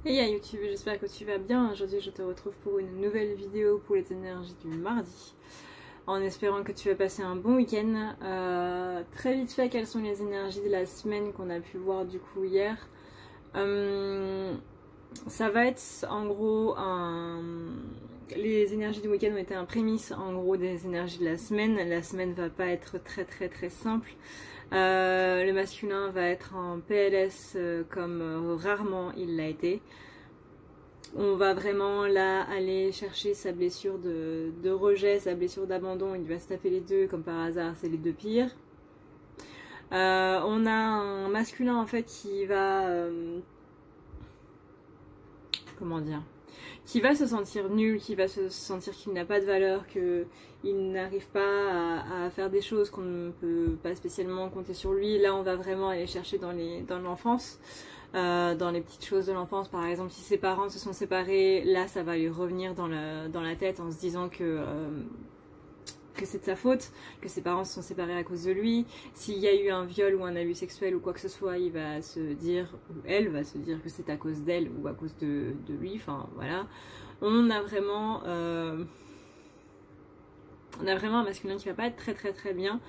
Hey à YouTube, j'espère que tu vas bien. Aujourd'hui je te retrouve pour une nouvelle vidéo pour les énergies du mardi. En espérant que tu vas passer un bon week-end. Très vite fait, quelles sont les énergies de la semaine qu'on a pu voir du coup hier. Ça va être en gros les énergies du week-end ont été un prémisse en gros des énergies de la semaine. La semaine va pas être très simple. Le masculin va être en PLS comme rarement il l'a été. On va vraiment là aller chercher sa blessure de rejet, sa blessure d'abandon. Il va se taper les deux, comme par hasard, c'est les deux pires. On a un masculin en fait qui va... comment dire, qui va se sentir nul, qui va se sentir qu'il n'a pas de valeur, qu'il n'arrive pas à faire des choses, qu'on ne peut pas spécialement compter sur lui. Là, on va vraiment aller chercher dans l'enfance, dans les petites choses de l'enfance. Par exemple, si ses parents se sont séparés, là, ça va lui revenir dans la tête en se disant que c'est de sa faute, que ses parents se sont séparés à cause de lui. S'il y a eu un viol ou un abus sexuel ou quoi que ce soit, il va se dire, ou elle va se dire que c'est à cause d'elle ou à cause de lui, enfin voilà. On a vraiment un masculin qui va pas être très bien.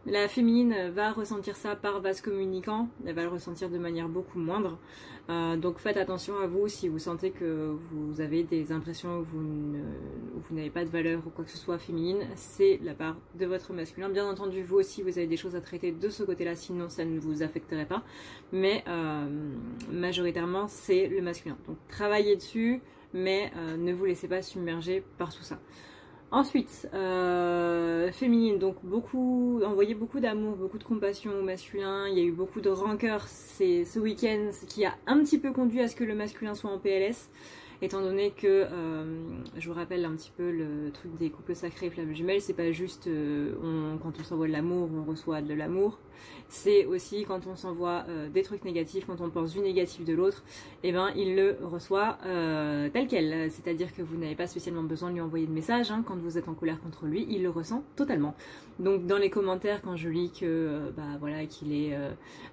La féminine va ressentir ça par vase communicant, elle va le ressentir de manière beaucoup moindre. Donc faites attention à vous si vous sentez que vous avez des impressions où vous n'avez pas de valeur ou quoi que ce soit féminine, c'est la part de votre masculin. Bien entendu, vous aussi vous avez des choses à traiter de ce côté-là, sinon ça ne vous affecterait pas. Mais majoritairement c'est le masculin. Donc travaillez dessus, mais ne vous laissez pas submerger par tout ça. Ensuite, féminine, donc envoyer beaucoup d'amour, beaucoup de compassion au masculin. Il y a eu beaucoup de rancœur ce week-end, ce qui a un petit peu conduit à ce que le masculin soit en PLS, étant donné que, je vous rappelle un petit peu le truc des couples sacrés flammes jumelles, c'est pas juste quand on s'envoie de l'amour, on reçoit de l'amour, c'est aussi quand on s'envoie des trucs négatifs, quand on pense du négatif de l'autre, et ben il le reçoit tel quel, c'est-à-dire que vous n'avez pas spécialement besoin de lui envoyer de message, hein, quand vous êtes en colère contre lui, il le ressent totalement. Donc dans les commentaires quand je lis que voilà, qu'il est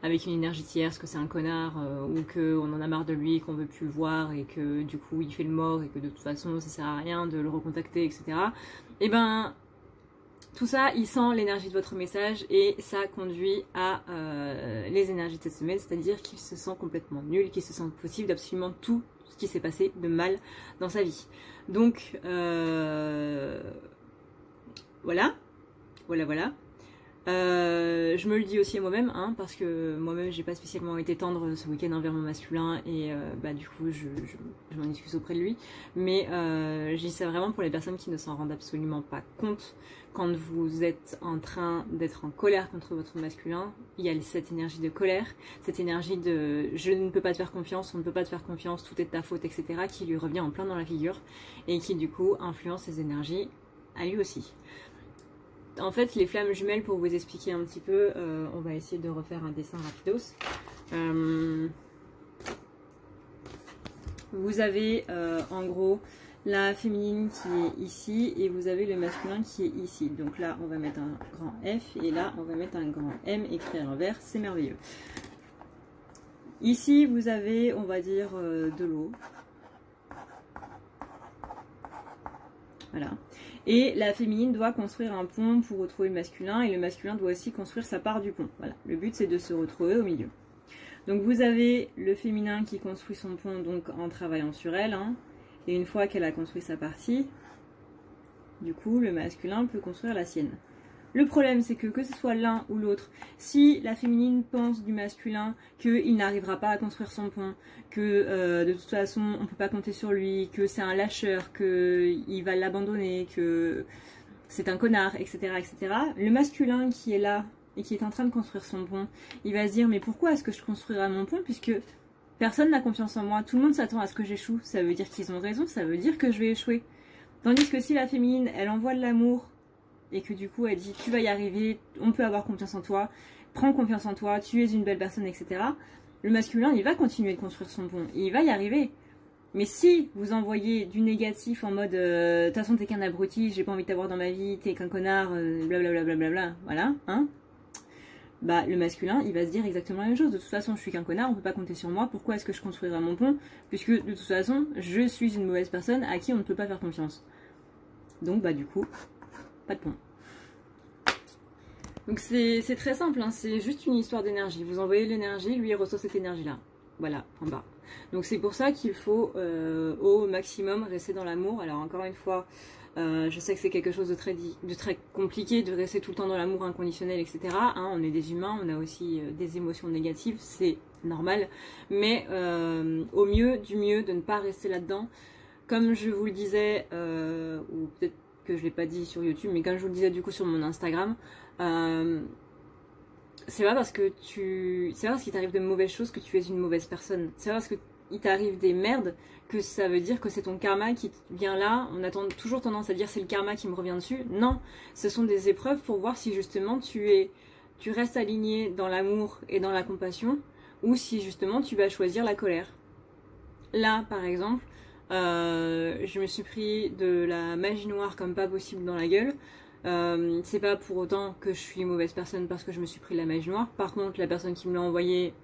avec une énergie tierce, que c'est un connard, ou qu'on en a marre de lui, qu'on veut plus le voir et que du coup il fait le mort et que de toute façon ça sert à rien de le recontacter, etc. Et ben tout ça, il sent l'énergie de votre message et ça conduit à les énergies de cette semaine, c'est-à-dire qu'il se sent complètement nul, qu'il se sent possible d'absolument tout ce qui s'est passé de mal dans sa vie. Donc voilà. Je me le dis aussi à moi-même, hein, parce que moi-même j'ai pas spécialement été tendre ce week-end envers mon masculin et du coup je m'en excuse auprès de lui, mais je dis ça vraiment pour les personnes qui ne s'en rendent absolument pas compte. Quand vous êtes en train d'être en colère contre votre masculin, il y a cette énergie de colère, cette énergie de je ne peux pas te faire confiance, on ne peut pas te faire confiance, tout est de ta faute, etc. qui lui revient en plein dans la figure et qui du coup influence ses énergies à lui aussi. En fait, les flammes jumelles, pour vous expliquer un petit peu, on va essayer de refaire un dessin rapidos. Vous avez en gros la féminine qui est ici et vous avez le masculin qui est ici. Donc là, on va mettre un grand F et là, on va mettre un grand M écrit à l'envers. C'est merveilleux. Ici, vous avez, on va dire, de l'eau. Voilà. Et la féminine doit construire un pont pour retrouver le masculin et le masculin doit aussi construire sa part du pont. Voilà. Le but c'est de se retrouver au milieu. Donc vous avez le féminin qui construit son pont donc en travaillant sur elle. Hein, et une fois qu'elle a construit sa partie, du coup le masculin peut construire la sienne. Le problème c'est que ce soit l'un ou l'autre, si la féminine pense du masculin qu'il n'arrivera pas à construire son pont, que de toute façon on ne peut pas compter sur lui, que c'est un lâcheur, qu'il va l'abandonner, que c'est un connard, etc., etc., le masculin qui est là et qui est en train de construire son pont, il va se dire mais pourquoi est-ce que je construirai mon pont puisque personne n'a confiance en moi, tout le monde s'attend à ce que j'échoue, ça veut dire qu'ils ont raison, ça veut dire que je vais échouer. Tandis que si la féminine, elle envoie de l'amour, et que du coup elle dit tu vas y arriver, on peut avoir confiance en toi, prends confiance en toi, tu es une belle personne, etc. Le masculin il va continuer de construire son pont, et il va y arriver. Mais si vous envoyez du négatif en mode de toute façon t'es qu'un abruti, j'ai pas envie de t'avoir dans ma vie, t'es qu'un connard, blablabla, voilà, hein, bah le masculin il va se dire exactement la même chose. De toute façon je suis qu'un connard, on peut pas compter sur moi, pourquoi est-ce que je construirais mon pont, puisque de toute façon je suis une mauvaise personne à qui on ne peut pas faire confiance. Donc bah du coup, pas de pont. Donc c'est très simple, hein, c'est juste une histoire d'énergie. Vous envoyez l'énergie, lui il reçoit cette énergie-là. Voilà, en bas. Donc c'est pour ça qu'il faut au maximum rester dans l'amour. Alors encore une fois, je sais que c'est quelque chose de très compliqué de rester tout le temps dans l'amour inconditionnel, etc. Hein, on est des humains, on a aussi des émotions négatives, c'est normal. Mais au mieux du mieux de ne pas rester là-dedans. Comme je vous le disais, ou peut-être que je ne l'ai pas dit sur YouTube, mais comme je vous le disais du coup sur mon Instagram, c'est pas parce que c'est pas parce qu'il t'arrive de mauvaises choses que tu es une mauvaise personne. C'est pas parce qu'il t'arrive des merdes que ça veut dire que c'est ton karma qui vient là. On a toujours tendance à dire c'est le karma qui me revient dessus. Non, ce sont des épreuves pour voir si justement tu restes aligné dans l'amour et dans la compassion, ou si justement tu vas choisir la colère. Là, par exemple, je me suis pris de la magie noire comme pas possible dans la gueule. C'est pas pour autant que je suis une mauvaise personne parce que je me suis pris de la magie noire. Par contre, la personne qui me l'a envoyé,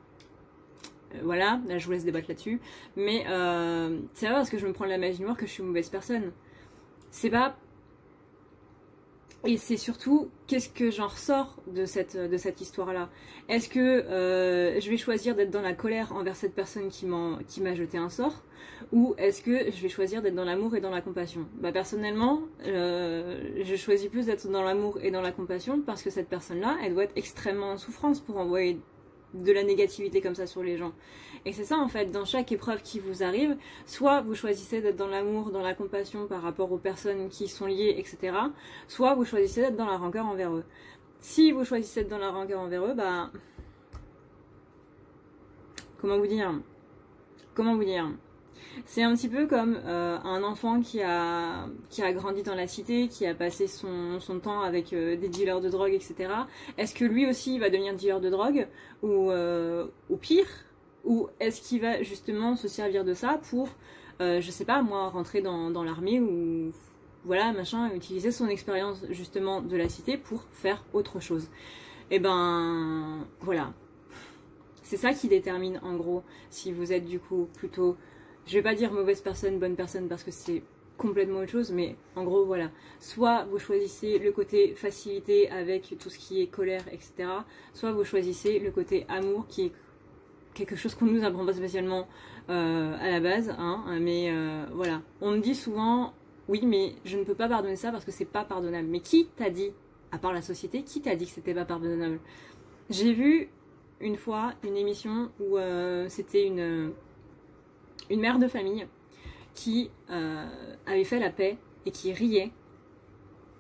voilà, là je vous laisse débattre là-dessus. Mais c'est pas parce que je me prends de la magie noire que je suis une mauvaise personne. C'est pas... Et c'est surtout, qu'est-ce que j'en ressors de cette histoire-là? Est-ce que je vais choisir d'être dans la colère envers cette personne qui m'a jeté un sort? Ou est-ce que je vais choisir d'être dans l'amour et dans la compassion? Bah personnellement, je choisis plus d'être dans l'amour et dans la compassion parce que cette personne-là, elle doit être extrêmement en souffrance pour envoyer de la négativité comme ça sur les gens. Et c'est ça en fait, dans chaque épreuve qui vous arrive, soit vous choisissez d'être dans l'amour, dans la compassion par rapport aux personnes qui sont liées, etc. Soit vous choisissez d'être dans la rancœur envers eux. Si vous choisissez d'être dans la rancœur envers eux, bah... Comment vous dire? C'est un petit peu comme un enfant qui a grandi dans la cité, qui a passé son temps avec des dealers de drogue, etc. Est-ce que lui aussi va devenir dealer de drogue ou pire? Ou est-ce qu'il va justement se servir de ça pour, je sais pas moi, rentrer dans l'armée ou voilà, machin, utiliser son expérience justement de la cité pour faire autre chose? Et ben voilà. C'est ça qui détermine en gros si vous êtes du coup plutôt... Je vais pas dire mauvaise personne, bonne personne parce que c'est complètement autre chose, mais en gros voilà. Soit vous choisissez le côté facilité avec tout ce qui est colère, etc. Soit vous choisissez le côté amour qui est quelque chose qu'on nous apprend pas spécialement à la base, hein, mais voilà. On me dit souvent, oui mais je ne peux pas pardonner ça parce que c'est pas pardonnable. Mais qui t'a dit, à part la société, qui t'a dit que c'était pas pardonnable? J'ai vu une fois une émission où c'était une mère de famille qui avait fait la paix et qui riait,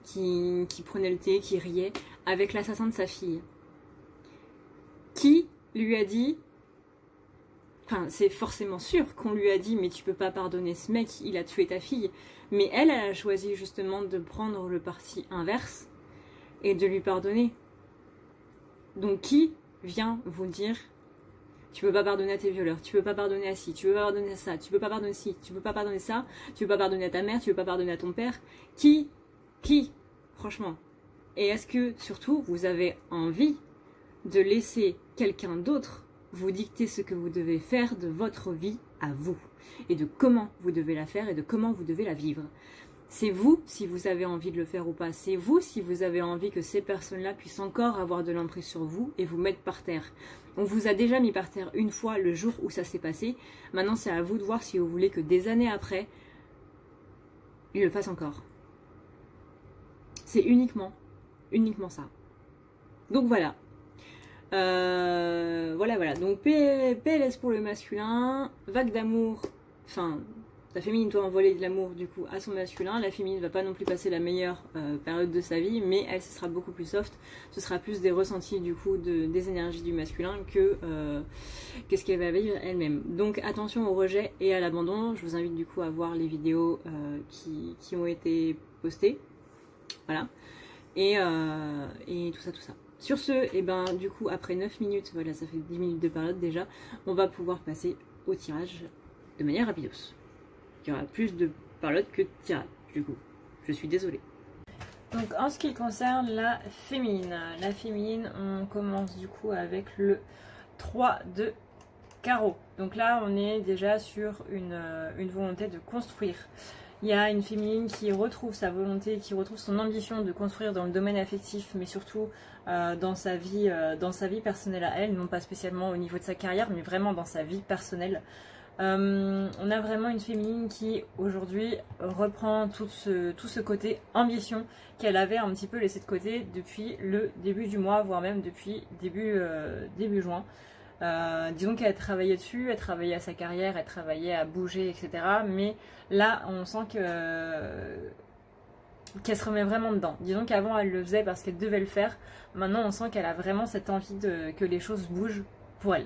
qui prenait le thé, qui riait avec l'assassin de sa fille. Qui lui a dit, enfin c'est forcément sûr qu'on lui a dit mais tu peux pas pardonner ce mec, il a tué ta fille. Mais elle a choisi justement de prendre le parti inverse et de lui pardonner. Donc qui vient vous dire tu peux pas pardonner à tes violeurs, tu peux pas pardonner à ci, tu peux pas pardonner à ça, tu peux pas pardonner ci, tu peux pas pardonner ça, tu peux pas pardonner à ta mère, tu peux pas pardonner à ton père? Qui? Franchement. Et est-ce que surtout vous avez envie de laisser quelqu'un d'autre vous dicter ce que vous devez faire de votre vie à vous et de comment vous devez la faire et de comment vous devez la vivre? C'est vous si vous avez envie de le faire ou pas. C'est vous si vous avez envie que ces personnes-là puissent encore avoir de l'emprise sur vous et vous mettre par terre. On vous a déjà mis par terre une fois le jour où ça s'est passé. Maintenant, c'est à vous de voir si vous voulez que des années après, ils le fassent encore. C'est uniquement ça. Donc voilà. Voilà. Donc PLS pour le masculin, vague d'amour, enfin... La féminine doit envoyer de l'amour du coup à son masculin. La féminine ne va pas non plus passer la meilleure période de sa vie, mais elle, ce sera beaucoup plus soft. Ce sera plus des ressentis du coup des énergies du masculin que qu'est-ce qu'elle va vivre elle-même. Donc attention au rejet et à l'abandon. Je vous invite du coup à voir les vidéos qui ont été postées. Voilà. Et tout ça. Sur ce, et ben du coup après 9 minutes, voilà, ça fait 10 minutes de période déjà, on va pouvoir passer au tirage de manière rapidos. Il y aura plus de parlotte que de tirage, du coup. Je suis désolée. Donc en ce qui concerne la féminine, on commence du coup avec le 3 de carreau. Donc là on est déjà sur une volonté de construire. Il y a une féminine qui retrouve sa volonté, qui retrouve son ambition de construire dans le domaine affectif, mais surtout dans sa vie personnelle à elle, non pas spécialement au niveau de sa carrière, mais vraiment dans sa vie personnelle. On a vraiment une féminine qui aujourd'hui reprend tout ce côté ambition qu'elle avait un petit peu laissé de côté depuis le début du mois, voire même depuis début juin. Disons qu'elle travaillait dessus, elle travaillait à sa carrière, elle travaillait à bouger, etc. Mais là, on sent qu'elle se remet vraiment dedans. Disons qu'avant, elle le faisait parce qu'elle devait le faire. Maintenant, on sent qu'elle a vraiment cette envie que les choses bougent pour elle.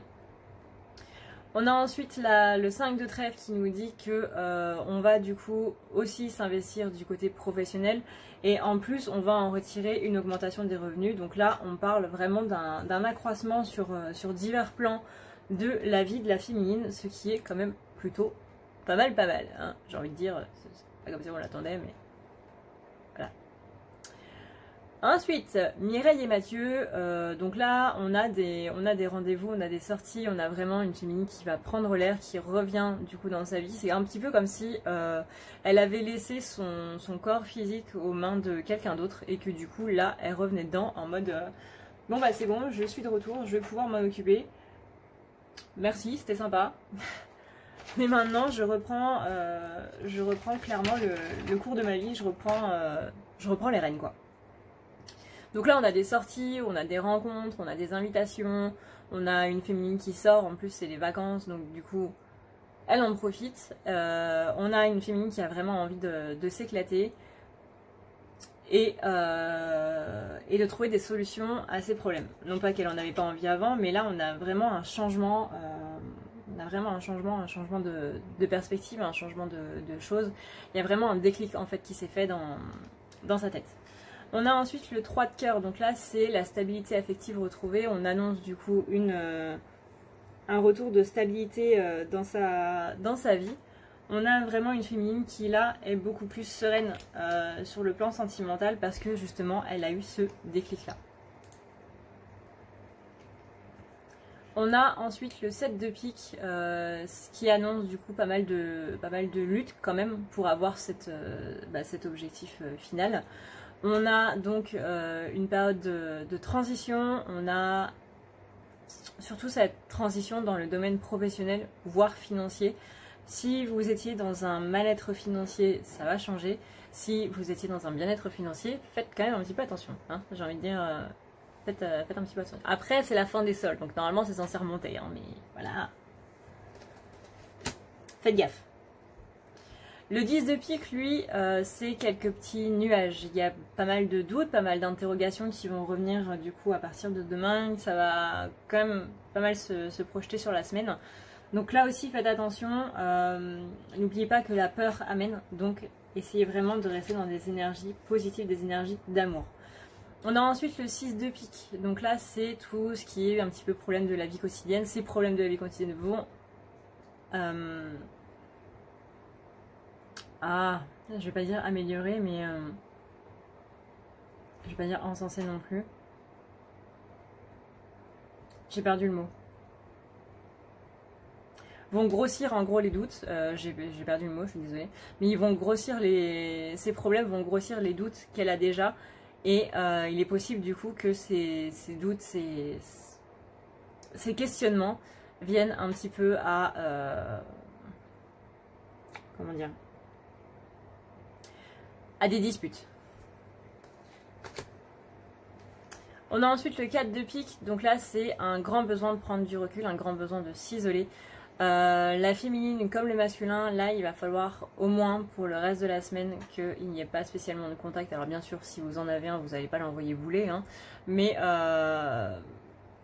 On a ensuite le 5 de trèfle qui nous dit que on va du coup aussi s'investir du côté professionnel et en plus on va en retirer une augmentation des revenus. Donc là on parle vraiment d'un accroissement sur divers plans de la vie de la féminine, ce qui est quand même plutôt pas mal hein. J'ai envie de dire, c'est pas comme si on l'attendait mais voilà. Ensuite, Mireille et Mathieu, donc là on a des rendez-vous, on a des sorties, on a vraiment une féminine qui va prendre l'air, qui revient du coup dans sa vie. C'est un petit peu comme si elle avait laissé son corps physique aux mains de quelqu'un d'autre et que du coup là elle revenait dedans en mode bon bah c'est bon, je suis de retour, je vais pouvoir m'en occuper. Merci, c'était sympa. Mais maintenant je reprends clairement le cours de ma vie, je reprends les rênes quoi. Donc là on a des sorties, on a des rencontres, on a des invitations, on a une féminine qui sort, en plus c'est les vacances, donc du coup elle en profite. On a une féminine qui a vraiment envie de s'éclater et de trouver des solutions à ses problèmes. Non pas qu'elle en avait pas envie avant, mais là on a vraiment un changement, un changement de perspective, un changement de choses. Il y a vraiment un déclic en fait qui s'est fait dans sa tête. On a ensuite le 3 de cœur, donc là c'est la stabilité affective retrouvée. On annonce du coup un retour de stabilité dans sa vie. On a vraiment une féminine qui là est beaucoup plus sereine sur le plan sentimental parce que justement elle a eu ce déclic là. On a ensuite le 7 de pique, ce qui annonce du coup pas mal de lutte quand même pour avoir cet objectif final. On a donc une période de transition, on a surtout cette transition dans le domaine professionnel, voire financier. Si vous étiez dans un mal-être financier, ça va changer. Si vous étiez dans un bien-être financier, faites quand même un petit peu attention. Hein, j'ai envie de dire, faites un petit peu attention. Après, c'est la fin des soldes, donc normalement c'est censé remonter. Hein, mais voilà. Faites gaffe. Le 10 de pique, lui, c'est quelques petits nuages. Il y a pas mal de doutes, pas mal d'interrogations qui vont revenir du coup à partir de demain. Ça va quand même pas mal se projeter sur la semaine. Donc là aussi, faites attention. N'oubliez pas que la peur amène. Donc essayez vraiment de rester dans des énergies positives, des énergies d'amour. On a ensuite le 6 de pique. Donc là, c'est tout ce qui est un petit peu problème de la vie quotidienne. Ces problèmes de la vie quotidienne vont... je vais pas dire améliorer, mais je vais pas dire encenser non plus. J'ai perdu le mot. Vont grossir en gros les doutes. J'ai perdu le mot, je suis désolée. Mais ils vont grossir ces problèmes vont grossir les doutes qu'elle a déjà. Et il est possible du coup que ces doutes, ces questionnements viennent un petit peu à comment dire, à des disputes. On a ensuite le 4 de pique, donc là c'est un grand besoin de prendre du recul, un grand besoin de s'isoler. La féminine comme le masculin, là il va falloir au moins pour le reste de la semaine qu'il n'y ait pas spécialement de contact. Alors bien sûr si vous en avez un, vous n'allez pas l'envoyer bouler, hein, mais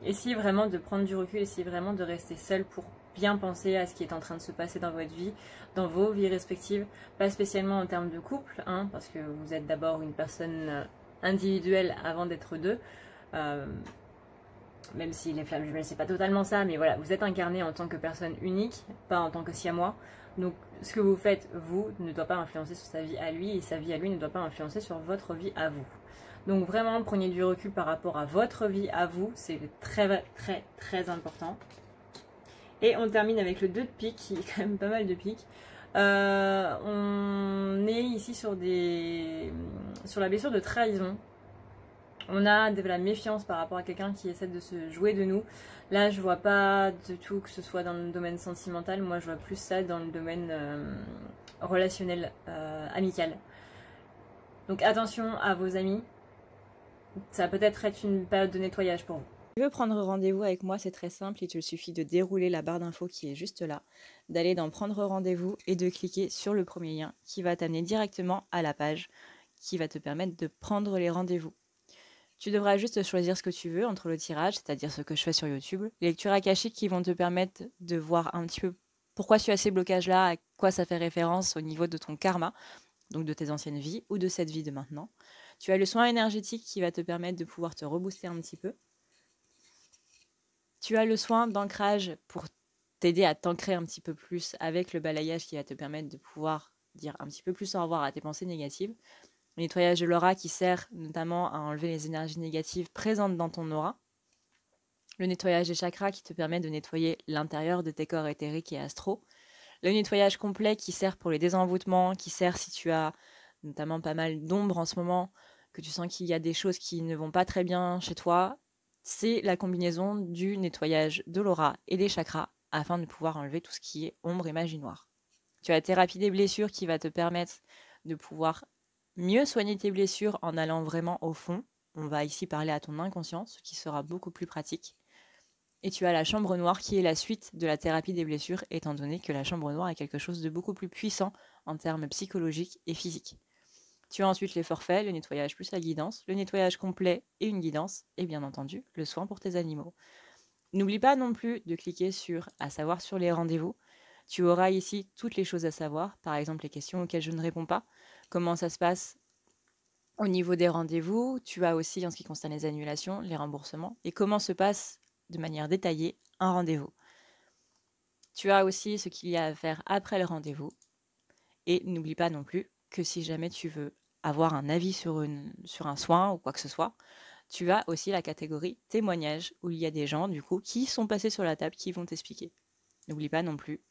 essayez vraiment de prendre du recul, essayez vraiment de rester seul pour bien penser à ce qui est en train de se passer dans votre vie, dans vos vies respectives, pas spécialement en termes de couple, hein, parce que vous êtes d'abord une personne individuelle avant d'être deux, même si les flammes jumelles c'est pas totalement ça, mais voilà, vous êtes incarné en tant que personne unique, pas en tant que siamois, Donc ce que vous faites, vous, ne doit pas influencer sur sa vie à lui, et sa vie à lui ne doit pas influencer sur votre vie à vous. Donc vraiment, prenez du recul par rapport à votre vie à vous, c'est très très très important. Et on termine avec le 2 de pique, qui est quand même pas mal de pique. On est ici sur la blessure de trahison. On a de la méfiance par rapport à quelqu'un qui essaie de se jouer de nous. Là, je vois pas du tout que ce soit dans le domaine sentimental. Moi, je vois plus ça dans le domaine relationnel, amical. Donc attention à vos amis. Ça va peut-être être une période de nettoyage pour vous. Si tu veux prendre rendez-vous avec moi, c'est très simple. Il te suffit de dérouler la barre d'infos qui est juste là, d'aller dans prendre rendez-vous et de cliquer sur le premier lien qui va t'amener directement à la page qui va te permettre de prendre les rendez-vous. Tu devras juste choisir ce que tu veux entre le tirage, c'est-à-dire ce que je fais sur YouTube, les lectures akashiques qui vont te permettre de voir un petit peu pourquoi tu as ces blocages-là, à quoi ça fait référence au niveau de ton karma, donc de tes anciennes vies ou de cette vie de maintenant. Tu as le soin énergétique qui va te permettre de pouvoir te rebooster un petit peu. Tu as le soin d'ancrage pour t'aider à t'ancrer un petit peu plus avec le balayage qui va te permettre de pouvoir dire un petit peu plus au revoir à tes pensées négatives. Le nettoyage de l'aura qui sert notamment à enlever les énergies négatives présentes dans ton aura. Le nettoyage des chakras qui te permet de nettoyer l'intérieur de tes corps éthériques et astraux. Le nettoyage complet qui sert pour les désenvoûtements, qui sert si tu as notamment pas mal d'ombre en ce moment, que tu sens qu'il y a des choses qui ne vont pas très bien chez toi. C'est la combinaison du nettoyage de l'aura et des chakras afin de pouvoir enlever tout ce qui est ombre et magie noire. Tu as la thérapie des blessures qui va te permettre de pouvoir mieux soigner tes blessures en allant vraiment au fond. On va ici parler à ton inconscient, ce qui sera beaucoup plus pratique. Et tu as la chambre noire qui est la suite de la thérapie des blessures, étant donné que la chambre noire est quelque chose de beaucoup plus puissant en termes psychologiques et physiques. Tu as ensuite les forfaits, le nettoyage plus la guidance, le nettoyage complet et une guidance, et bien entendu, le soin pour tes animaux. N'oublie pas non plus de cliquer sur « À savoir » sur les rendez-vous. Tu auras ici toutes les choses à savoir, par exemple les questions auxquelles je ne réponds pas, comment ça se passe au niveau des rendez-vous, tu as aussi en ce qui concerne les annulations, les remboursements, et comment se passe de manière détaillée un rendez-vous. Tu as aussi ce qu'il y a à faire après le rendez-vous, et n'oublie pas non plus que si jamais tu veux avoir un avis sur un soin ou quoi que ce soit, tu as aussi la catégorie témoignages, où il y a des gens du coup qui sont passés sur la table qui vont t'expliquer. N'oublie pas non plus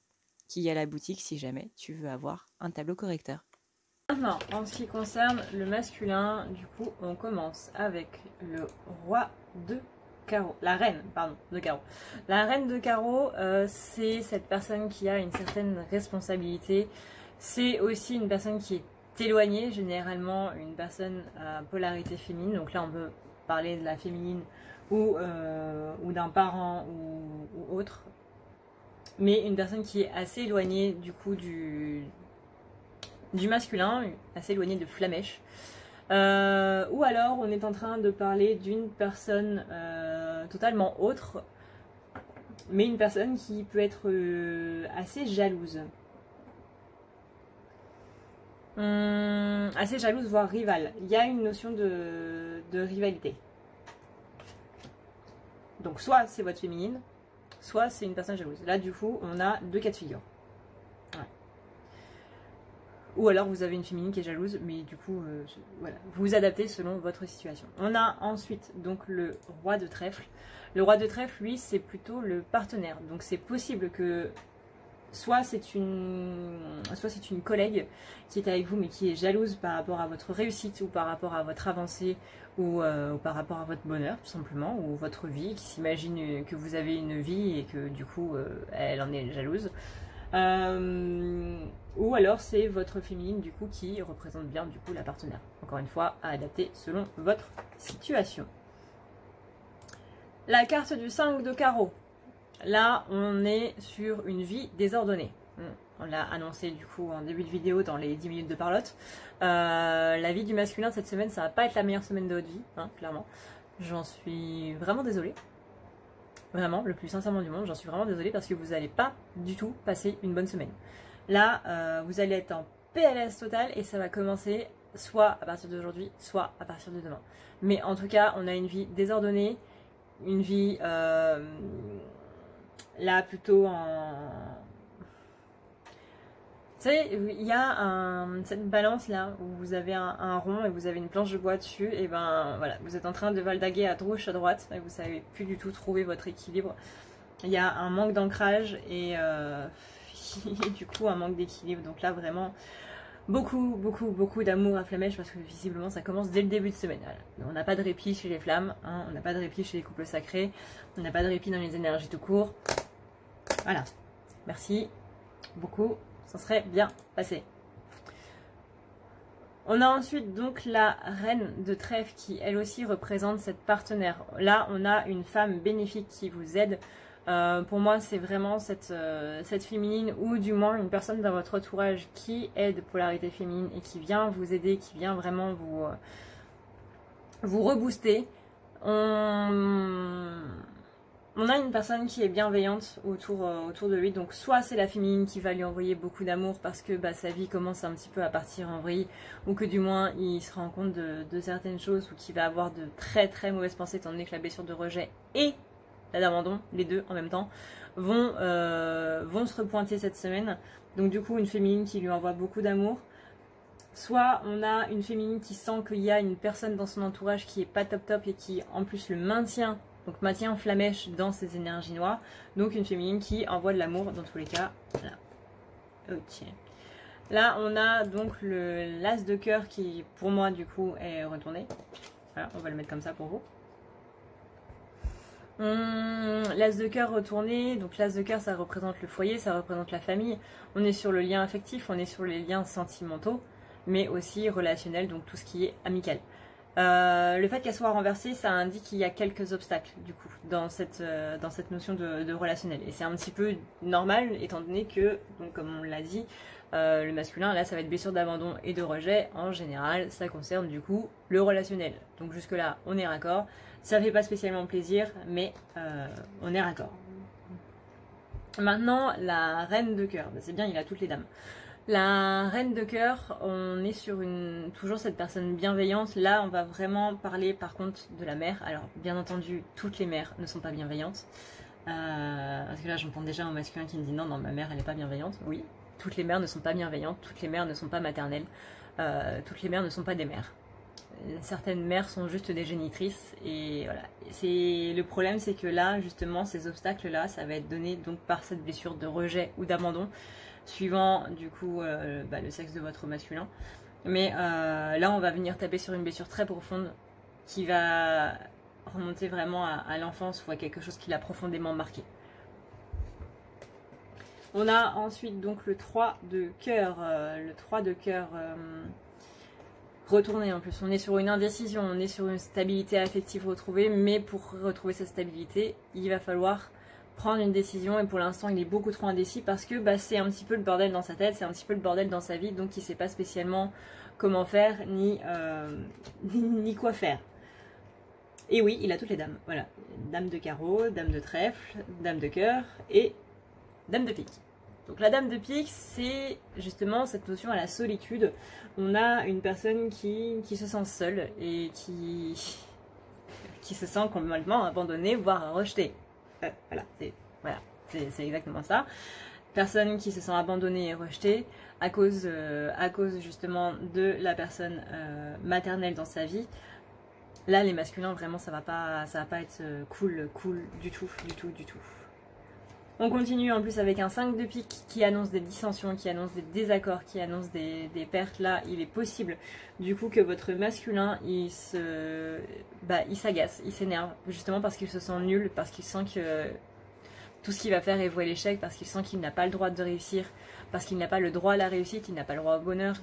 qu'il y a la boutique si jamais tu veux avoir un tableau correcteur. Maintenant, en ce qui concerne le masculin, du coup, on commence avec le roi de carreau. La reine, pardon, de carreau. La reine de carreau, c'est cette personne qui a une certaine responsabilité. C'est aussi une personne qui est éloignée, généralement une personne à polarité féminine. Donc là, on peut parler de la féminine ou d'un parent ou autre. Mais une personne qui est assez éloignée du coup du masculin, assez éloigné de Flamèche. Ou alors on est en train de parler d'une personne totalement autre, mais une personne qui peut être assez jalouse. Assez jalouse, voire rivale. Il y a une notion de rivalité. Donc soit c'est votre féminine, soit c'est une personne jalouse. Là du coup on a deux cas de figure. Ou alors vous avez une féminine qui est jalouse, mais du coup, voilà, vous vous adaptez selon votre situation. On a ensuite donc le roi de trèfle. Le roi de trèfle, lui, c'est plutôt le partenaire. Donc c'est possible que soit c'est une collègue qui est avec vous, mais qui est jalouse par rapport à votre réussite ou par rapport à votre avancée ou par rapport à votre bonheur, tout simplement, ou votre vie, qui s'imagine que vous avez une vie et que du coup, elle en est jalouse. Ou alors c'est votre féminine du coup qui représente bien du coup la partenaire. Encore une fois, à adapter selon votre situation. La carte du 5 de carreau. Là, on est sur une vie désordonnée. On l'a annoncé du coup en début de vidéo dans les 10 minutes de parlotte. La vie du masculin cette semaine, ça va pas être la meilleure semaine de votre vie, hein, clairement. J'en suis vraiment désolée. Vraiment, le plus sincèrement du monde, j'en suis vraiment désolée parce que vous n'allez pas du tout passer une bonne semaine. Là, vous allez être en PLS total et ça va commencer soit à partir d'aujourd'hui, soit à partir de demain. Mais en tout cas, on a une vie désordonnée, une vie là plutôt savez, il y a cette balance là où vous avez un rond et vous avez une planche de bois dessus, et ben voilà, vous êtes en train de valdaguer à gauche, à droite, et vous savez plus du tout trouver votre équilibre. Il y a un manque d'ancrage et du coup un manque d'équilibre. Donc là vraiment beaucoup d'amour à Flammèche, parce que visiblement ça commence dès le début de semaine. Voilà. On n'a pas de répit chez les flammes, hein, on n'a pas de répit chez les couples sacrés, on n'a pas de répit dans les énergies tout court. Voilà, merci beaucoup, ça serait bien passé. On a ensuite donc la reine de trèfle qui elle aussi représente cette partenaire. Là on a une femme bénéfique qui vous aide. Pour moi c'est vraiment cette féminine, ou du moins une personne dans votre entourage qui aide polarité féminine et qui vient vous aider, qui vient vraiment vous rebooster. On a une personne qui est bienveillante autour de lui, donc soit c'est la féminine qui va lui envoyer beaucoup d'amour parce que sa vie commence un petit peu à partir en vrille, ou que du moins il se rend compte de certaines choses, ou qu'il va avoir de très mauvaises pensées étant donné que la blessure de rejet et d'abandon, les deux en même temps, vont se repointer cette semaine. Donc du coup une féminine qui lui envoie beaucoup d'amour. Soit on a une féminine qui sent qu'il y a une personne dans son entourage qui est pas top et qui en plus le maintient, donc maintient Flammèche dans ses énergies noires. Donc une féminine qui envoie de l'amour dans tous les cas. Voilà. Ok. Là on a donc l'as de cœur qui pour moi du coup est retourné. Voilà, on va le mettre comme ça pour vous. L'as de cœur retourné, donc l'as de cœur ça représente le foyer, ça représente la famille, on est sur le lien affectif, on est sur les liens sentimentaux, mais aussi relationnels, donc tout ce qui est amical. Le fait qu'elle soit renversée, ça indique qu'il y a quelques obstacles du coup dans cette notion de relationnel, et c'est un petit peu normal étant donné que, donc, comme on l'a dit, le masculin là ça va être blessure d'abandon et de rejet, en général ça concerne du coup le relationnel, donc jusque là on est raccord. Ça fait pas spécialement plaisir, mais on est raccord. Maintenant, la reine de cœur. C'est bien, il a toutes les dames. La reine de cœur, on est sur toujours cette personne bienveillante. Là, on va vraiment parler par contre de la mère. Alors, bien entendu, toutes les mères ne sont pas bienveillantes. Parce que là, j'entends déjà un masculin qui me dit non, ma mère, elle n'est pas bienveillante. Oui, toutes les mères ne sont pas bienveillantes. Toutes les mères ne sont pas maternelles. Toutes les mères ne sont pas des mères. Certaines mères sont juste des génitrices, et voilà. Le problème c'est que là justement ces obstacles là ça va être donné donc par cette blessure de rejet ou d'abandon suivant du coup le sexe de votre masculin, mais là on va venir taper sur une blessure très profonde qui va remonter vraiment à l'enfance ou à quelque chose qui l'a profondément marqué. On a ensuite donc le 3 de cœur, retourner en plus. On est sur une indécision, on est sur une stabilité affective retrouvée, mais pour retrouver cette stabilité, il va falloir prendre une décision, et pour l'instant il est beaucoup trop indécis parce que c'est un petit peu le bordel dans sa tête, c'est un petit peu le bordel dans sa vie, donc il ne sait pas spécialement comment faire ni quoi faire. Et oui, il a toutes les dames, voilà. Dame de carreau, dame de trèfle, dame de cœur et dame de pique. Donc la dame de pique, c'est justement cette notion à la solitude. On a une personne qui se sent seule et qui se sent complètement abandonnée, voire rejetée. Voilà, c'est exactement ça. Personne qui se sent abandonnée et rejetée à cause justement de la personne maternelle dans sa vie. Là, les masculins, vraiment, ça va pas être cool du tout. On continue en plus avec un 5 de pique qui annonce des dissensions, qui annonce des désaccords, qui annonce des pertes. Là, il est possible du coup que votre masculin, il s'agace, il s'énerve, justement parce qu'il se sent nul, parce qu'il sent que tout ce qu'il va faire est voué à l'échec, parce qu'il sent qu'il n'a pas le droit de réussir, parce qu'il n'a pas le droit à la réussite, il n'a pas le droit au bonheur.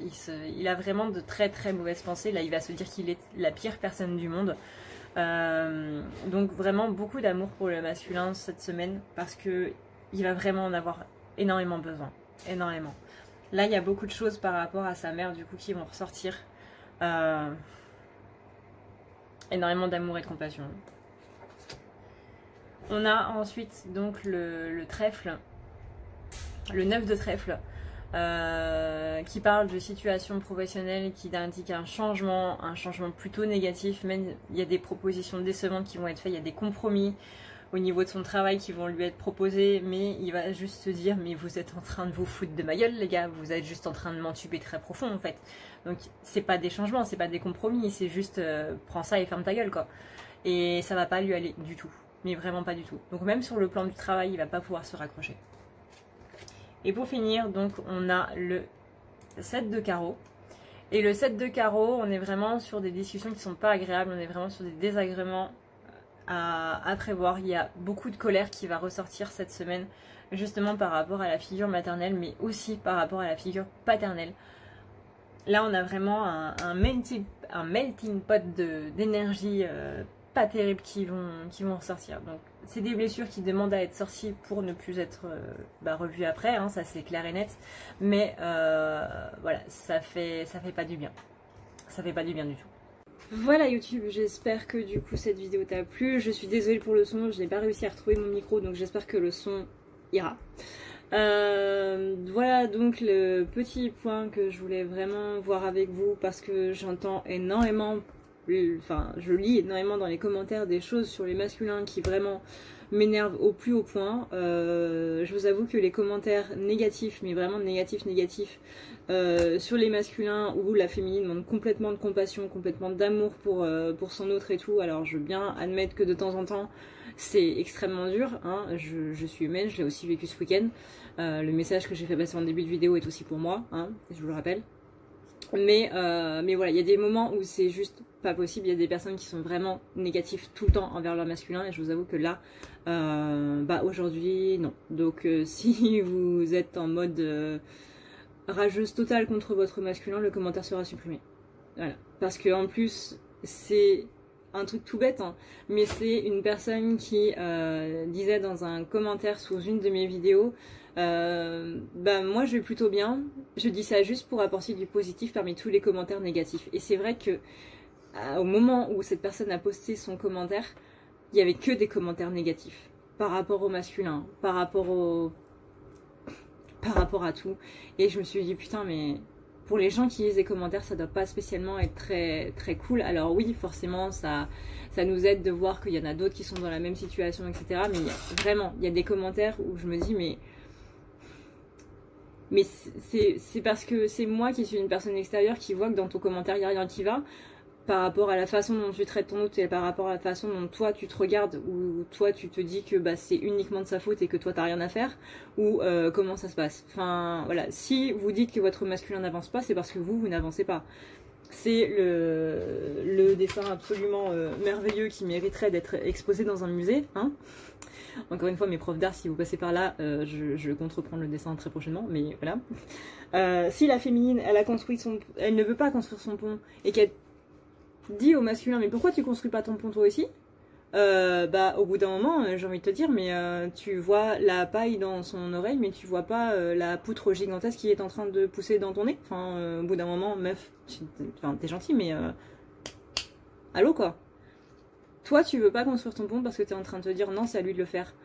Il a vraiment de très mauvaises pensées. Là, il va se dire qu'il est la pire personne du monde. Donc vraiment beaucoup d'amour pour le masculin cette semaine, parce que il va vraiment en avoir énormément besoin, énormément. Là il y a beaucoup de choses par rapport à sa mère du coup qui vont ressortir, énormément d'amour et de compassion. On a ensuite donc le trèfle, le 9 de trèfle, qui parle de situation professionnelle, qui indique un changement plutôt négatif. Même il y a des propositions décevantes qui vont être faites, il y a des compromis. au niveau de son travail qui vont lui être proposés, mais il va juste se dire mais vous êtes en train de vous foutre de ma gueule les gars, vous êtes juste en train de m'entuber très profond en fait. Donc c'est pas des changements, c'est pas des compromis, c'est juste prends ça et ferme ta gueule quoi. Et ça va pas lui aller du tout, mais vraiment pas du tout. Donc même sur le plan du travail, il va pas pouvoir se raccrocher. Et pour finir, donc on a le 7 de carreau. Et le 7 de carreau, on est vraiment sur des discussions qui sont pas agréables, on est vraiment sur des désagréments à prévoir. Il y a beaucoup de colère qui va ressortir cette semaine, justement par rapport à la figure maternelle, mais aussi par rapport à la figure paternelle. Là, on a vraiment un melting pot d'énergie pas terrible qui vont ressortir. Donc, c'est des blessures qui demandent à être sorties pour ne plus être revues après, hein, ça c'est clair et net. Mais voilà, ça fait pas du bien. Ça fait pas du bien du tout. Voilà YouTube, j'espère que du coup cette vidéo t'a plu. Je suis désolée pour le son, je n'ai pas réussi à retrouver mon micro, donc j'espère que le son ira. Voilà donc le petit point que je voulais vraiment voir avec vous, parce que j'entends énormément, enfin je lis énormément dans les commentaires des choses sur les masculins qui vraiment m'énervent au plus haut point. Je vous avoue que les commentaires négatifs, mais vraiment négatifs, sur les masculins où la féminine manque complètement de compassion, complètement d'amour pour son autre et tout. Alors je veux bien admettre que de temps en temps c'est extrêmement dur, hein. Je suis humaine, je l'ai aussi vécu ce week-end. Le message que j'ai fait passer en début de vidéo est aussi pour moi, hein, je vous le rappelle. Mais voilà, il y a des moments où c'est juste pas possible. Il y a des personnes qui sont vraiment négatives tout le temps envers leur masculin, et je vous avoue que là, aujourd'hui, non. Donc si vous êtes en mode rageuse totale contre votre masculin, le commentaire sera supprimé. Voilà. Parce que en plus, c'est un truc tout bête, hein, mais c'est une personne qui disait dans un commentaire sous une de mes vidéos, moi je vais plutôt bien, je dis ça juste pour apporter du positif parmi tous les commentaires négatifs. Et c'est vrai que au moment où cette personne a posté son commentaire, il y avait que des commentaires négatifs par rapport au masculin, par rapport à tout. Et je me suis dit putain, mais pour les gens qui lisent les commentaires, ça doit pas spécialement être très, très cool. Alors oui, forcément, ça nous aide de voir qu'il y en a d'autres qui sont dans la même situation, etc. Mais vraiment, il y a des commentaires où je me dis, mais c'est parce que c'est moi qui suis une personne extérieure qui voit que dans ton commentaire, il n'y a rien qui va. Par rapport à la façon dont tu traites ton autre et par rapport à la façon dont toi tu te regardes, ou toi tu te dis que c'est uniquement de sa faute et que toi t'as rien à faire, ou comment ça se passe. Enfin voilà, si vous dites que votre masculin n'avance pas, c'est parce que vous n'avancez pas. C'est le dessin absolument merveilleux qui mériterait d'être exposé dans un musée, hein. Encore une fois, mes profs d'art, si vous passez par là, je compte reprendre le dessin très prochainement, mais voilà. Si la féminine, elle ne veut pas construire son pont, et qu'elle dit au masculin, mais pourquoi tu construis pas ton pont toi aussi? Au bout d'un moment, j'ai envie de te dire, mais tu vois la paille dans son oreille, mais tu vois pas la poutre gigantesque qui est en train de pousser dans ton nez. Enfin, au bout d'un moment, meuf, t'es gentil, mais allô quoi. Toi, tu veux pas construire ton pont parce que t'es en train de te dire non, c'est à lui de le faire.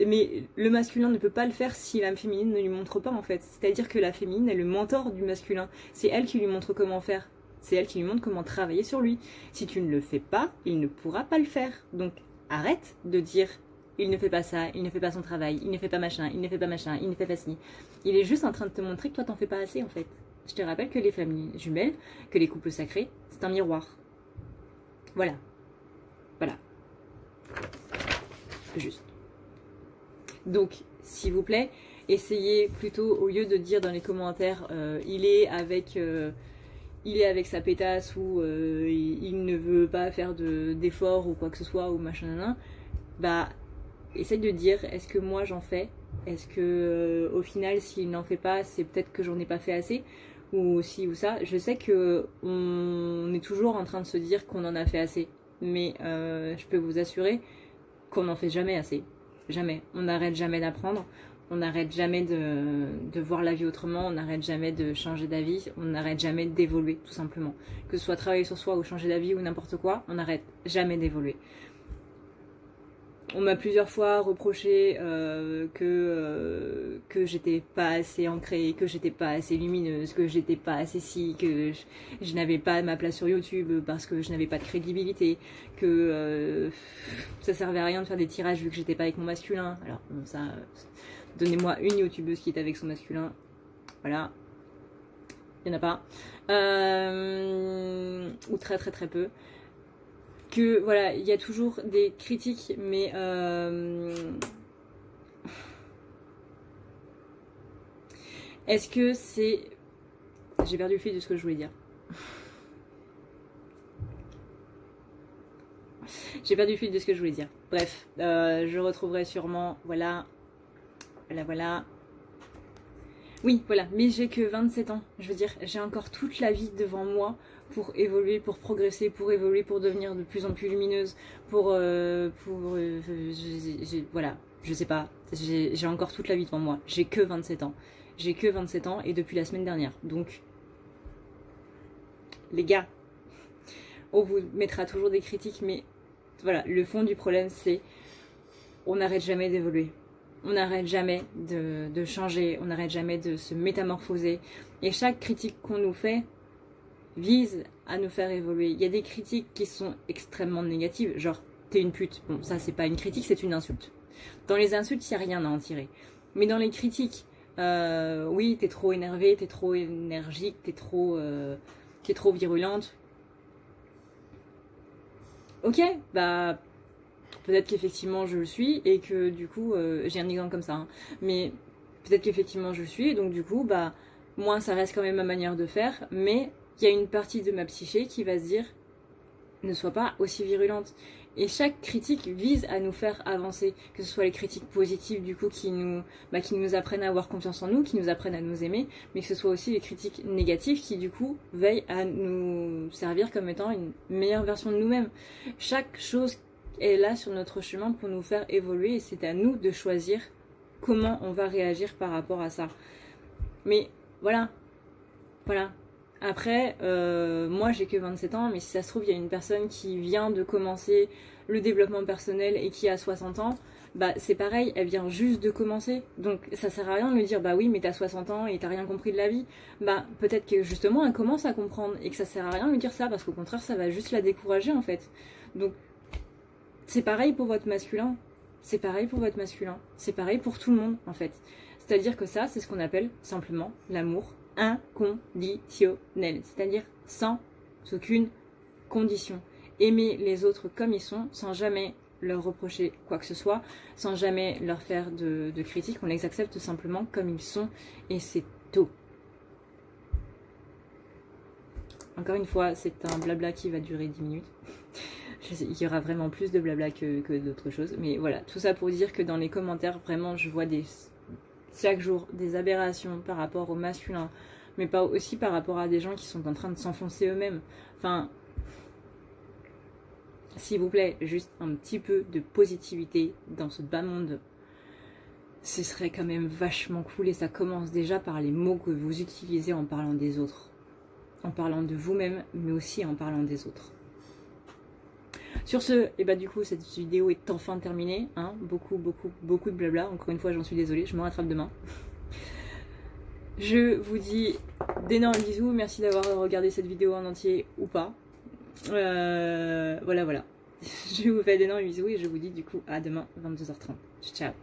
Mais le masculin ne peut pas le faire si la féminine ne lui montre pas en fait. C'est-à-dire que la féminine est le mentor du masculin. C'est elle qui lui montre comment faire. C'est elle qui lui montre comment travailler sur lui. Si tu ne le fais pas, il ne pourra pas le faire. Donc arrête de dire il ne fait pas ça, il ne fait pas son travail, il ne fait pas machin, il ne fait pas machin, il ne fait pas ci. Il est juste en train de te montrer que toi t'en fais pas assez en fait. Je te rappelle que les familles jumelles, que les couples sacrés, c'est un miroir. Voilà. Voilà. Juste. Donc, s'il vous plaît, essayez plutôt, au lieu de dire dans les commentaires il est avec sa pétasse, ou il ne veut pas faire d'efforts ou quoi que ce soit, ou machin, essaye de dire est-ce que moi j'en fais, est-ce que au final s'il n'en fait pas, c'est peut-être que j'en ai pas fait assez, ou si ou ça. Je sais que on est toujours en train de se dire qu'on en a fait assez, mais je peux vous assurer qu'on n'en fait jamais assez. Jamais. On n'arrête jamais d'apprendre, on n'arrête jamais de voir la vie autrement, on n'arrête jamais de changer d'avis, on n'arrête jamais d'évoluer tout simplement. Que ce soit travailler sur soi ou changer d'avis ou n'importe quoi, on n'arrête jamais d'évoluer. On m'a plusieurs fois reproché que j'étais pas assez ancrée, que j'étais pas assez lumineuse, que j'étais pas assez si, que je n'avais pas ma place sur YouTube parce que je n'avais pas de crédibilité, que ça servait à rien de faire des tirages vu que j'étais pas avec mon masculin. Alors bon, ça, donnez-moi une youtubeuse qui est avec son masculin, voilà, il n'y en a pas, ou très très très peu. Que voilà, il y a toujours des critiques, mais est-ce que c'est... J'ai perdu le fil de ce que je voulais dire. J'ai perdu le fil de ce que je voulais dire. Bref, je retrouverai sûrement, voilà, voilà. Oui, voilà, mais j'ai que 27 ans. Je veux dire, j'ai encore toute la vie devant moi pour évoluer, pour progresser, pour évoluer, pour devenir de plus en plus lumineuse, voilà, je sais pas, j'ai encore toute la vie devant moi. J'ai que 27 ans. J'ai que 27 ans et depuis la semaine dernière. Donc, les gars, on vous mettra toujours des critiques, mais voilà, le fond du problème, c'est on n'arrête jamais d'évoluer. On n'arrête jamais de changer, on n'arrête jamais de se métamorphoser. Et chaque critique qu'on nous fait vise à nous faire évoluer. Il y a des critiques qui sont extrêmement négatives, genre t'es une pute. Bon, ça c'est pas une critique, c'est une insulte. Dans les insultes, il n'y a rien à en tirer. Mais dans les critiques, oui, t'es trop énervée, t'es trop énergique, t'es trop virulente. Ok, bah... Peut-être qu'effectivement je le suis et que du coup, j'ai un exemple comme ça, hein, mais peut-être qu'effectivement je le suis et donc du coup, bah, moi ça reste quand même ma manière de faire, mais il y a une partie de ma psyché qui va se dire ne sois pas aussi virulente. Et chaque critique vise à nous faire avancer, que ce soit les critiques positives du coup qui nous apprennent à avoir confiance en nous, qui nous apprennent à nous aimer, mais que ce soit aussi les critiques négatives qui du coup veillent à nous servir comme étant une meilleure version de nous-mêmes. Chaque chose est là sur notre chemin pour nous faire évoluer et c'est à nous de choisir comment on va réagir par rapport à ça. Mais voilà. Après, moi j'ai que 27 ans, mais si ça se trouve il y a une personne qui vient de commencer le développement personnel et qui a 60 ans, bah c'est pareil, elle vient juste de commencer. Donc ça sert à rien de lui dire bah oui mais t'as 60 ans et t'as rien compris de la vie. Bah peut-être que justement elle commence à comprendre et que ça sert à rien de lui dire ça parce qu'au contraire ça va juste la décourager en fait. Donc c'est pareil pour votre masculin, c'est pareil pour votre masculin, c'est pareil pour tout le monde en fait. C'est-à-dire que ça, c'est ce qu'on appelle simplement l'amour inconditionnel, c'est-à-dire sans aucune condition. Aimer les autres comme ils sont, sans jamais leur reprocher quoi que ce soit, sans jamais leur faire de critiques, on les accepte simplement comme ils sont et c'est tout. Encore une fois, c'est un blabla qui va durer 10 minutes. Il y aura vraiment plus de blabla que d'autres choses. Mais voilà, tout ça pour dire que dans les commentaires, vraiment, je vois chaque jour des aberrations par rapport au masculin, mais pas aussi par rapport à des gens qui sont en train de s'enfoncer eux-mêmes. Enfin, s'il vous plaît, juste un petit peu de positivité dans ce bas monde. Ce serait quand même vachement cool et ça commence déjà par les mots que vous utilisez en parlant des autres. En parlant de vous-même, mais aussi en parlant des autres. Sur ce, et bah du coup cette vidéo est enfin terminée, hein, beaucoup de blabla, encore une fois j'en suis désolée, je me rattrape demain. Je vous dis d'énormes bisous, merci d'avoir regardé cette vidéo en entier ou pas. Voilà. Je vous fais d'énormes bisous et je vous dis du coup à demain 22h30. Ciao.